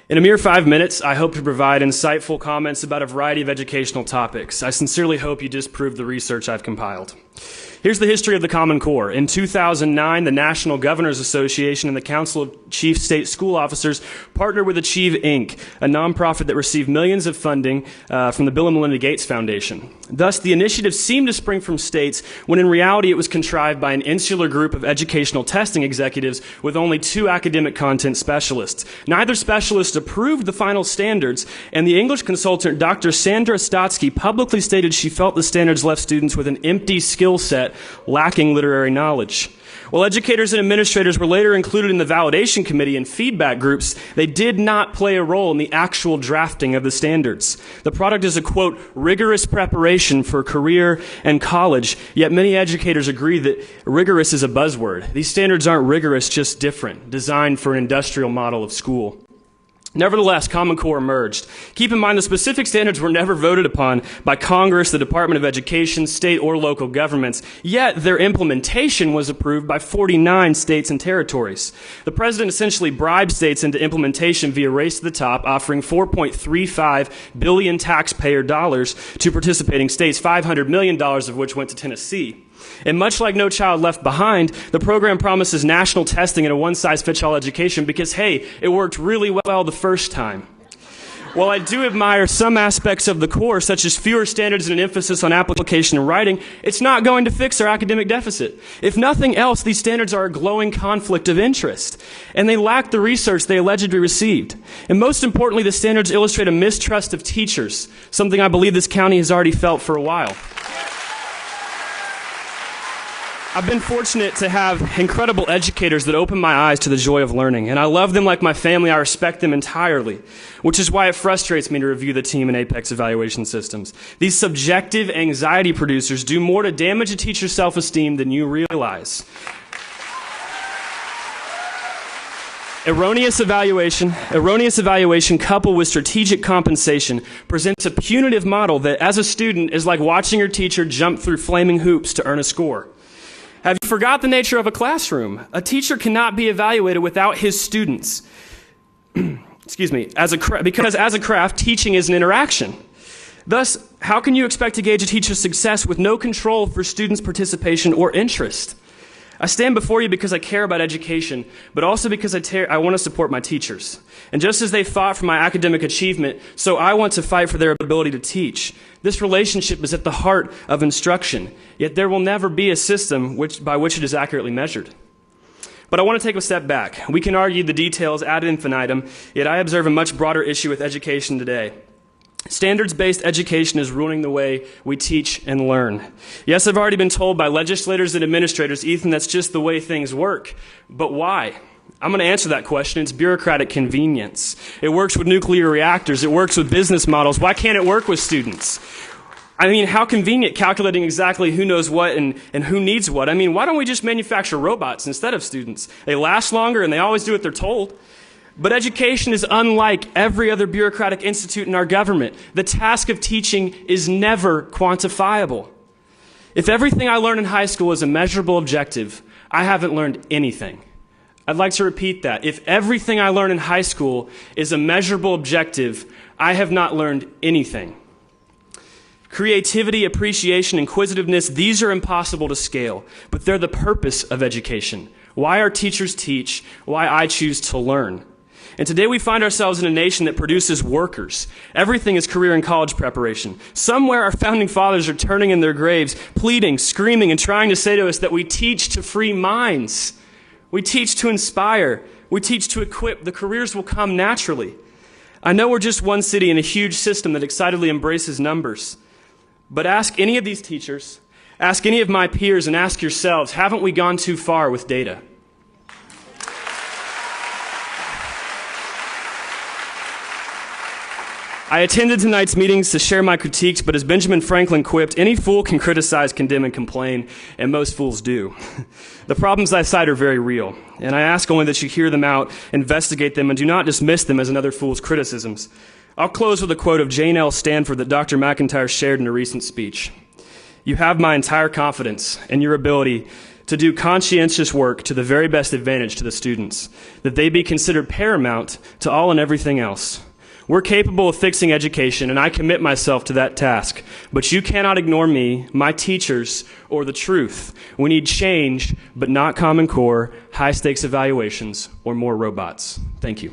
In a mere 5 minutes, I hope to provide insightful comments about a variety of educational topics. I sincerely hope you disprove the research I've compiled. Here's the history of the Common Core. In 2009, the National Governors Association and the Council of Chief State School Officers partnered with Achieve Inc., a nonprofit that received millions of funding from the Bill and Melinda Gates Foundation. Thus, the initiative seemed to spring from states when in reality it was contrived by an insular group of educational testing executives with only 2 academic content specialists. Neither specialist approved the final standards, and the English consultant Dr. Sandra Stotsky publicly stated she felt the standards left students with an empty skill set lacking literary knowledge. While educators and administrators were later included in the validation committee and feedback groups, they did not play a role in the actual drafting of the standards. The product is a, quote, rigorous preparation for career and college, yet many educators agree that rigorous is a buzzword. These standards aren't rigorous, just different, designed for an industrial model of school. Nevertheless, Common Core emerged. Keep in mind the specific standards were never voted upon by Congress, the Department of Education, state or local governments, yet their implementation was approved by 49 states and territories. The president essentially bribed states into implementation via Race to the Top, offering $4.35 billion taxpayer dollars to participating states, $500 million of which went to Tennessee. And much like No Child Left Behind, the program promises national testing and a one-size-fits-all education because, hey, it worked really well the first time. While I do admire some aspects of the core, such as fewer standards and an emphasis on application and writing, it's not going to fix our academic deficit. If nothing else, these standards are a glowing conflict of interest, and they lack the research they allegedly received. And most importantly, the standards illustrate a mistrust of teachers, something I believe this county has already felt for a while. I've been fortunate to have incredible educators that open my eyes to the joy of learning, and I love them like my family. I respect them entirely, which is why it frustrates me to review the team in Apex Evaluation Systems. These subjective anxiety producers do more to damage a teacher's self-esteem than you realize. Erroneous evaluation coupled with strategic compensation presents a punitive model that, as a student, is like watching your teacher jump through flaming hoops to earn a score. Have you forgot the nature of a classroom? A teacher cannot be evaluated without his students. Excuse me, because as a craft, teaching is an interaction. Thus, how can you expect to gauge a teacher's success with no control for students' participation or interest? I stand before you because I care about education, but also because I want to support my teachers. And just as they fought for my academic achievement, so I want to fight for their ability to teach. This relationship is at the heart of instruction, yet there will never be a system by which it is accurately measured. But I want to take a step back. We can argue the details ad infinitum, yet I observe a much broader issue with education today. Standards-based education is ruining the way we teach and learn. Yes, I've already been told by legislators and administrators, Ethan, that's just the way things work. But why? I'm going to answer that question. It's bureaucratic convenience. It works with nuclear reactors. It works with business models. Why can't it work with students? I mean, how convenient calculating exactly who knows what and who needs what. I mean, why don't we just manufacture robots instead of students? They last longer and they always do what they're told. But education is unlike every other bureaucratic institute in our government. The task of teaching is never quantifiable. If everything I learn in high school is a measurable objective, I haven't learned anything. I'd like to repeat that. If everything I learn in high school is a measurable objective, I have not learned anything. Creativity, appreciation, inquisitiveness, these are impossible to scale, but they're the purpose of education. Why our teachers teach, why I choose to learn. And today we find ourselves in a nation that produces workers. Everything is career and college preparation. Somewhere our founding fathers are turning in their graves, pleading, screaming, and trying to say to us that we teach to free minds. We teach to inspire. We teach to equip. The careers will come naturally. I know we're just one city in a huge system that excitedly embraces numbers. But ask any of these teachers, ask any of my peers, and ask yourselves, haven't we gone too far with data? I attended tonight's meetings to share my critiques, but as Benjamin Franklin quipped, any fool can criticize, condemn, and complain, and most fools do. The problems I cite are very real, and I ask only that you hear them out, investigate them, and do not dismiss them as another fool's criticisms. I'll close with a quote of Jane L. Stanford that Dr. McIntyre shared in a recent speech. "You have my entire confidence in your ability to do conscientious work to the very best advantage to the students, that they be considered paramount to all and everything else. We're capable of fixing education, and I commit myself to that task. But you cannot ignore me, my teachers, or the truth. We need change, but not Common Core, high-stakes evaluations, or more robots. Thank you.